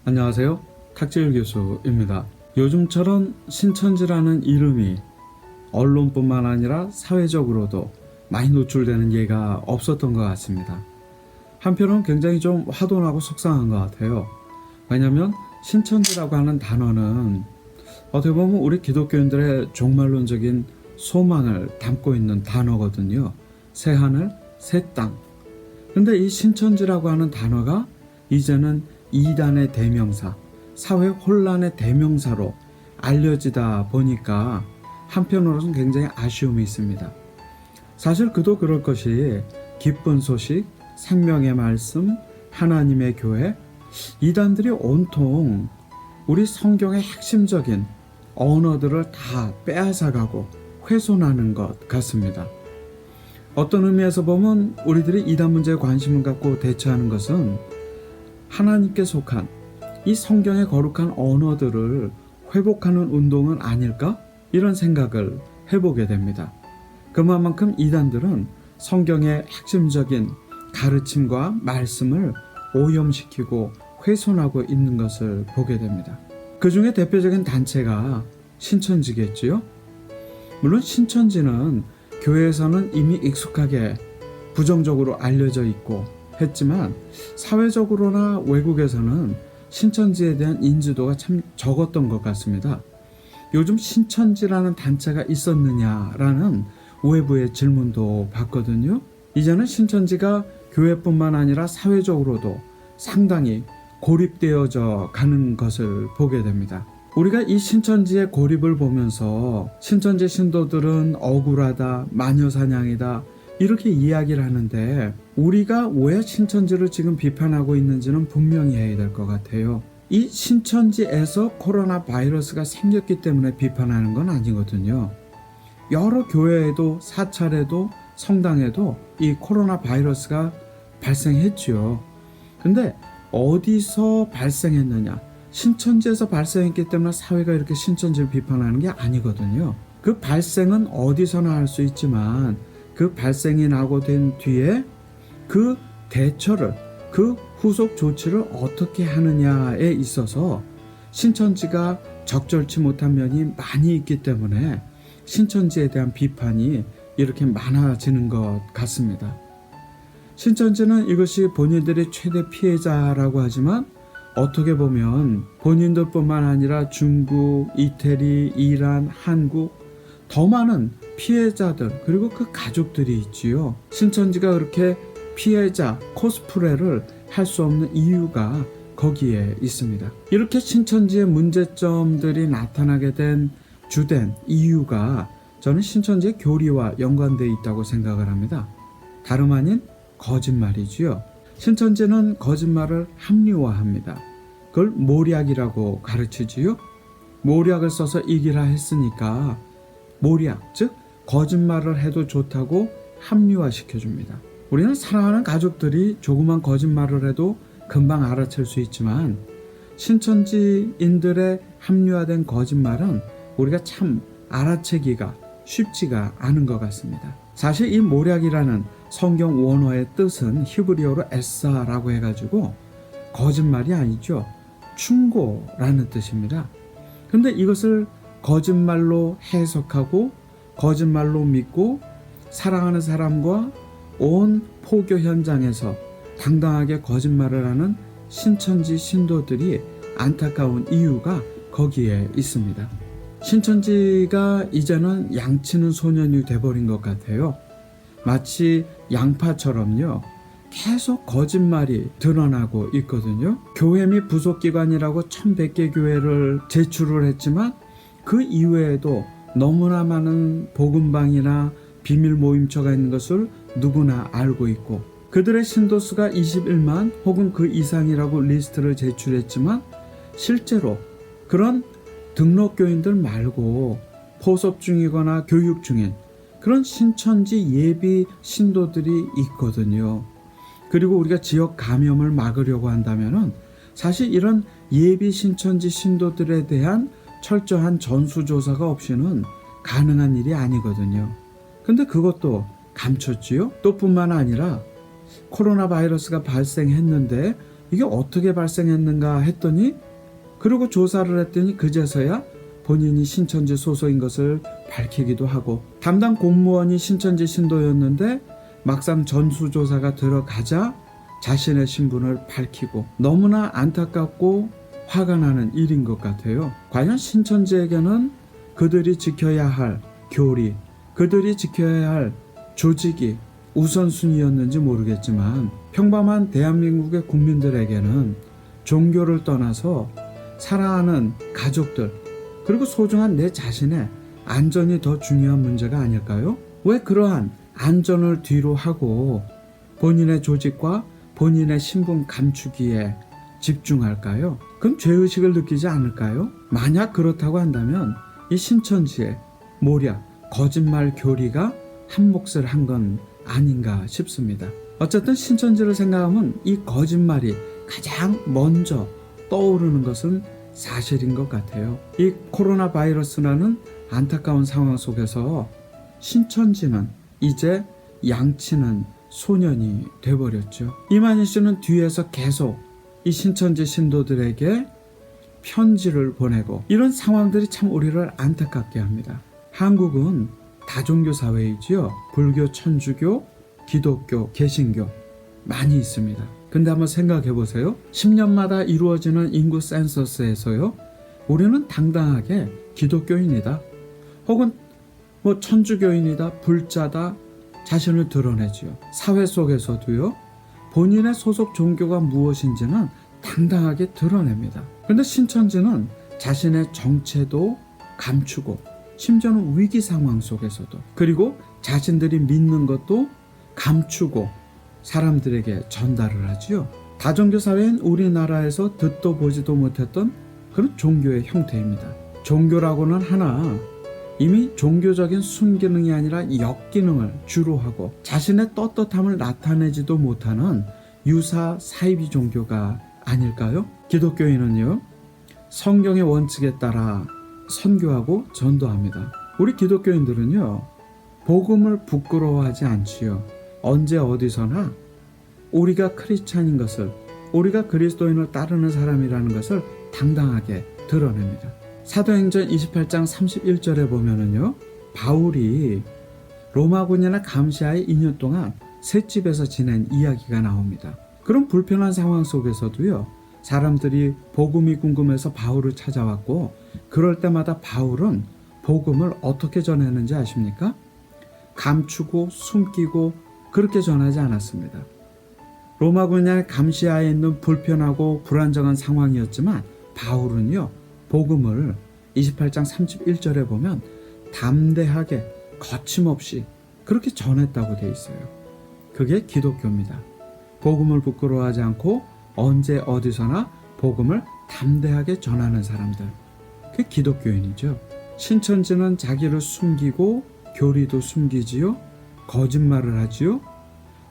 안녕하세요. 탁재일 교수입니다. 요즘처럼 신천지라는 이름이 언론뿐만 아니라 사회적으로도 많이 노출되는 예가 없었던 것 같습니다. 한편으로는 굉장히 좀 화돈하고 속상한 것 같아요. 왜냐하면 신천지라고 하는 단어는 어떻게 보면 우리 기독교인들의 종말론적인 소망을 담고 있는 단어거든요. 새 하늘, 새 땅. 근데 이 신천지라고 하는 단어가 이제는 이단의 대명사, 사회 혼란의 대명사로 알려지다 보니까 한편으로는 굉장히 아쉬움이 있습니다. 사실 그도 그럴 것이 기쁜 소식, 생명의 말씀, 하나님의 교회, 이단들이 온통 우리 성경의 핵심적인 언어들을 다 빼앗아가고 훼손하는 것 같습니다. 어떤 의미에서 보면 우리들이 이단 문제에 관심을 갖고 대처하는 것은 하나님께 속한 이 성경의 거룩한 언어들을 회복하는 운동은 아닐까? 이런 생각을 해보게 됩니다. 그만큼 이단들은 성경의 핵심적인 가르침과 말씀을 오염시키고 훼손하고 있는 것을 보게 됩니다. 그 중에 대표적인 단체가 신천지겠지요. 물론 신천지는 교회에서는 이미 익숙하게 부정적으로 알려져 있고 했지만 사회적으로나 외국에서는 신천지에 대한 인지도가 참 적었던 것 같습니다. 요즘 신천지라는 단체가 있었느냐라는 외부의 질문도 받거든요. 이제는 신천지가 교회뿐만 아니라 사회적으로도 상당히 고립되어져 가는 것을 보게 됩니다. 우리가 이 신천지의 고립을 보면서 신천지 신도들은 억울하다, 마녀사냥이다 이렇게 이야기를 하는데 우리가 왜 신천지를 지금 비판하고 있는지는 분명히 해야 될 것 같아요. 이 신천지에서 코로나 바이러스가 생겼기 때문에 비판하는 건 아니거든요. 여러 교회에도 사찰에도 성당에도 이 코로나 바이러스가 발생했죠. 근데 어디서 발생했느냐? 신천지에서 발생했기 때문에 사회가 이렇게 신천지를 비판하는 게 아니거든요. 그 발생은 어디서나 할 수 있지만 그 발생이 나고 된 뒤에 그 대처를, 그 후속 조치를 어떻게 하느냐에 있어서 신천지가 적절치 못한 면이 많이 있기 때문에 신천지에 대한 비판이 이렇게 많아지는 것 같습니다. 신천지는 이것이 본인들이 최대 피해자라고 하지만 어떻게 보면 본인들뿐만 아니라 중국, 이태리, 이란, 한국 더 많은 피해자들 그리고 그 가족들이 있지요. 신천지가 그렇게 피해자 코스프레를 할 수 없는 이유가 거기에 있습니다. 이렇게 신천지의 문제점들이 나타나게 된 주된 이유가 저는 신천지의 교리와 연관되어 있다고 생각을 합니다. 다름 아닌 거짓말이지요. 신천지는 거짓말을 합리화합니다. 그걸 모략이라고 가르치지요. 모략을 써서 이기라 했으니까 모략, 즉 거짓말을 해도 좋다고 합리화시켜줍니다. 우리는 사랑하는 가족들이 조그만 거짓말을 해도 금방 알아챌 수 있지만 신천지인들의 합리화된 거짓말은 우리가 참 알아채기가 쉽지가 않은 것 같습니다. 사실 이 모략이라는 성경 원어의 뜻은 히브리어로 에사라고 해가지고 거짓말이 아니죠. 충고라는 뜻입니다. 근데 이것을 거짓말로 해석하고 거짓말로 믿고 사랑하는 사람과 온 포교 현장에서 당당하게 거짓말을 하는 신천지 신도들이 안타까운 이유가 거기에 있습니다. 신천지가 이제는 양치는 소년이 돼버린 것 같아요. 마치 양파처럼요. 계속 거짓말이 드러나고 있거든요. 교회 및 부속기관이라고 1100개 교회를 제출을 했지만 그 이외에도 너무나 많은 복음방이나 비밀 모임처가 있는 것을 누구나 알고 있고 그들의 신도수가 21만 혹은 그 이상이라고 리스트를 제출했지만 실제로 그런 등록교인들 말고 포섭 중이거나 교육 중인 그런 신천지 예비 신도들이 있거든요. 그리고 우리가 지역 감염을 막으려고 한다면은 사실 이런 예비 신천지 신도들에 대한 철저한 전수조사가 없이는 가능한 일이 아니거든요. 근데 그것도 감췄지요. 또 뿐만 아니라 코로나 바이러스가 발생했는데 이게 어떻게 발생했는가 했더니, 그리고 조사를 했더니 그제서야 본인이 신천지 소속인 것을 밝히기도 하고, 담당 공무원이 신천지 신도였는데 막상 전수조사가 들어가자 자신의 신분을 밝히고, 너무나 안타깝고 화가 나는 일인 것 같아요. 과연 신천지에게는 그들이 지켜야 할 교리, 그들이 지켜야 할 조직이 우선순위였는지 모르겠지만, 평범한 대한민국의 국민들에게는 종교를 떠나서 사랑하는 가족들, 그리고 소중한 내 자신의 안전이 더 중요한 문제가 아닐까요? 왜 그러한 안전을 뒤로 하고 본인의 조직과 본인의 신분 감추기에 집중할까요? 그럼 죄의식을 느끼지 않을까요? 만약 그렇다고 한다면 이 신천지의 모략, 거짓말 교리가 한 몫을 한 건 아닌가 싶습니다. 어쨌든 신천지를 생각하면 이 거짓말이 가장 먼저 떠오르는 것은 사실인 것 같아요. 이 코로나 바이러스라는 안타까운 상황 속에서 신천지는 이제 양치는 소년이 돼버렸죠. 이만희 씨는 뒤에서 계속 이 신천지 신도들에게 편지를 보내고, 이런 상황들이 참 우리를 안타깝게 합니다. 한국은 다종교 사회이지요. 불교, 천주교, 기독교, 개신교 많이 있습니다. 근데 한번 생각해 보세요. 10년마다 이루어지는 인구 센서스에서요, 우리는 당당하게 기독교인이다, 혹은 뭐 천주교인이다, 불자다 자신을 드러내지요. 사회 속에서도요, 본인의 소속 종교가 무엇인지는 당당하게 드러냅니다. 그런데 신천지는 자신의 정체도 감추고, 심지어는 위기 상황 속에서도, 그리고 자신들이 믿는 것도 감추고 사람들에게 전달을 하지요. 다종교 사회는 우리나라에서 듣도 보지도 못했던 그런 종교의 형태입니다. 종교라고는 하나 이미 종교적인 순기능이 아니라 역기능을 주로 하고, 자신의 떳떳함을 나타내지도 못하는 유사 사이비 종교가 아닐까요? 기독교인은요, 성경의 원칙에 따라 선교하고 전도합니다. 우리 기독교인들은요, 복음을 부끄러워하지 않지요. 언제 어디서나 우리가 크리스찬인 것을, 우리가 그리스도인을 따르는 사람이라는 것을 당당하게 드러냅니다. 사도행전 28장 31절에 보면은요, 바울이 로마군이나 감시하에 2년 동안 셋집에서 지낸 이야기가 나옵니다. 그런 불편한 상황 속에서도요, 사람들이 복음이 궁금해서 바울을 찾아왔고, 그럴 때마다 바울은 복음을 어떻게 전했는지 아십니까? 감추고 숨기고 그렇게 전하지 않았습니다. 로마군의 감시하에 있는 불편하고 불안정한 상황이었지만, 바울은요, 복음을 28장 31절에 보면 담대하게 거침없이 그렇게 전했다고 되어 있어요. 그게 기독교입니다. 복음을 부끄러워하지 않고 언제 어디서나 복음을 담대하게 전하는 사람들, 그게 기독교인이죠. 신천지는 자기를 숨기고 교리도 숨기지요, 거짓말을 하지요.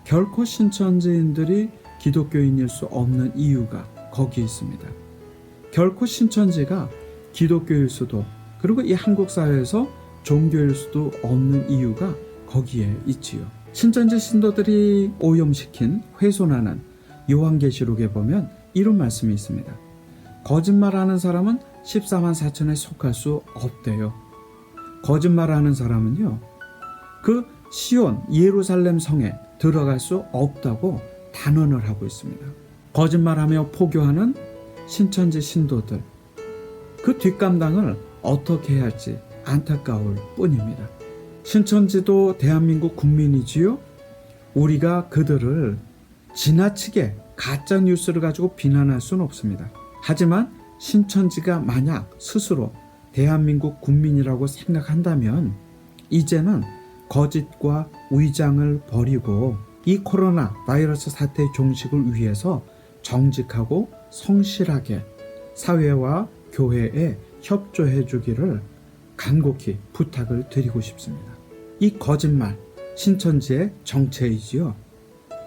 결코 신천지인들이 기독교인일 수 없는 이유가 거기에 있습니다. 결코 신천지가 기독교일 수도, 그리고 이 한국 사회에서 종교일 수도 없는 이유가 거기에 있지요. 신천지 신도들이 오염시킨, 훼손하는 요한계시록에 보면 이런 말씀이 있습니다. 거짓말하는 사람은 14만 4천에 속할 수 없대요. 거짓말하는 사람은요, 그 시온 예루살렘 성에 들어갈 수 없다고 단언을 하고 있습니다. 거짓말하며 포교하는 신천지 신도들, 그 뒷감당을 어떻게 해야 할지 안타까울 뿐입니다. 신천지도 대한민국 국민이지요. 우리가 그들을 지나치게 가짜 뉴스를 가지고 비난할 수는 없습니다. 하지만 신천지가 만약 스스로 대한민국 국민이라고 생각한다면, 이제는 거짓과 위장을 버리고 이 코로나 바이러스 사태의 종식을 위해서 정직하고 성실하게 사회와 교회에 협조해 주기를 간곡히 부탁을 드리고 싶습니다. 이 거짓말, 신천지의 정체이지요.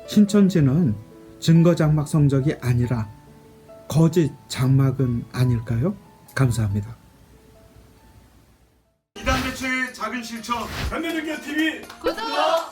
신천지는 증거장막 성적이 아니라 거짓 장막은 아닐까요? 감사합니다. 이단 매체의 작은 실천 전면전교 TV 구독!